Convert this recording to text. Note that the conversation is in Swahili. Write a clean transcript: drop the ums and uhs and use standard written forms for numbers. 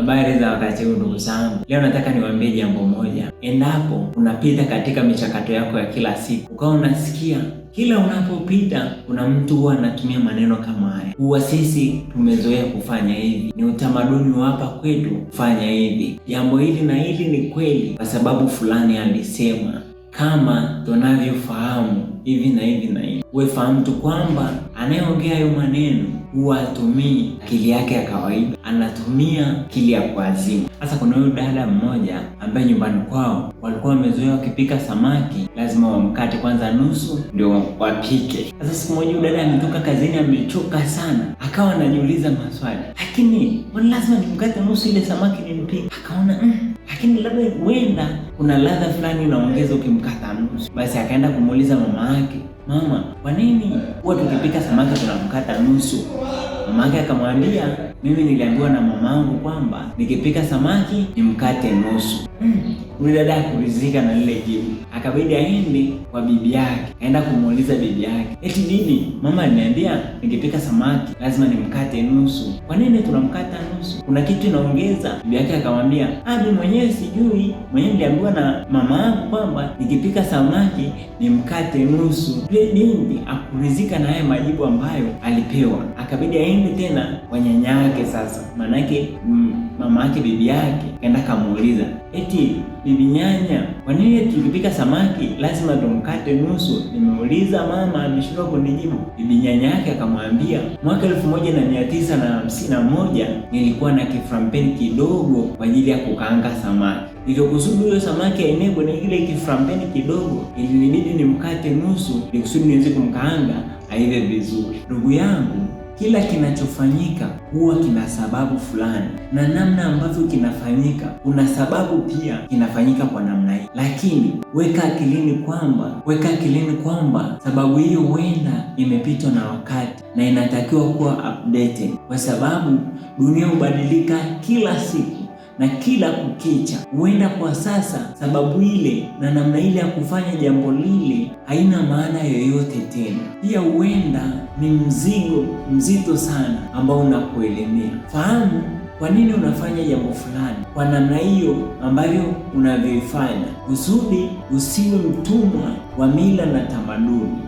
Habari za wakati huu ndugu zangu. Leo nataka niwaambie jambo moja. Endapo unapita katika michakato yako ya kila siku, ukawa unasikia kila unapopita kuna mtu huwa anatumia maneno kama haya, huwa sisi tumezoea kufanya hivi, ni utamaduni wa hapa kwetu kufanya hivi, jambo hili na hili ni kweli kwa sababu fulani alisema, kama tunavyofahamu hivi na hivi na hivi. Wewe fahamu tu kwamba anayeongea hayo maneno huwa hatumii akili yake ya kawaida, anatumia akili ya kuazimu. Sasa kuna huyu dada mmoja ambaye nyumbani kwao walikuwa wamezoea wakipika samaki lazima wamkate kwanza nusu ndio wapike. Sasa siku moja dada ametoka kazini amechoka sana, akawa anajiuliza maswali, lakini mbona lazima nimkate nusu ile samaki nimpike? Akaona lakini labda huenda kuna ladha fulani inaongeza ukimkata nusu. Basi akaenda kumuuliza mama yake, mama, kwa nini huwa tukipika samaki tunamkata nusu? Mama yake akamwambia, mimi niliambiwa na mamangu kwamba nikipika samaki nimkate nusu. Yule dada hakuridhika na lile jibu, akabidi aende kwa bibi yake. Aenda kumuuliza bibi yake, eti bibi, mama aliniambia nikipika samaki lazima nimkate nusu, kwa nini tunamkata nusu? Kuna kitu inaongeza? Bibi yake akamwambia, mimi mwenyewe sijui, mwenyewe niliambiwa na mama yangu kwamba nikipika samaki nimkate nusu. Yule binti hakuridhika na haya majibu ambayo alipewa, akabidi aende tena kwa nyanya yake. Sasa maana yake mama yake bibi yake kaenda kamuuliza, eti bibi nyanya, kwa nini tukipika samaki lazima tumkate nusu? Nimeuliza mama ameshindwa kunijibu. Bibi nyanya yake akamwambia, mwaka 1951 nilikuwa na kiframpeni kidogo kwa ajili ya kukaanga samaki. Nilikusudi huyo samaki ainegwe na ile kiframpeni kidogo, ilinibidi nimkate nusu ili kusudi niweze kumkaanga aive vizuri. Ndugu yangu, kila kinachofanyika huwa kina sababu fulani, na namna ambavyo kinafanyika kuna sababu pia kinafanyika kwa namna hii. Lakini weka akilini kwamba sababu hiyo huenda imepitwa na wakati na inatakiwa kuwa updated, kwa sababu dunia hubadilika kila siku na kila kukicha. Huenda kwa sasa sababu ile na namna ile ya kufanya jambo lile haina maana yoyote tena. Pia huenda ni mzigo mzito sana ambao unakuelemea. Fahamu kwa nini unafanya jambo fulani kwa namna hiyo ambayo unavyoifanya, kusudi usiwe mtumwa wa mila na tamaduni.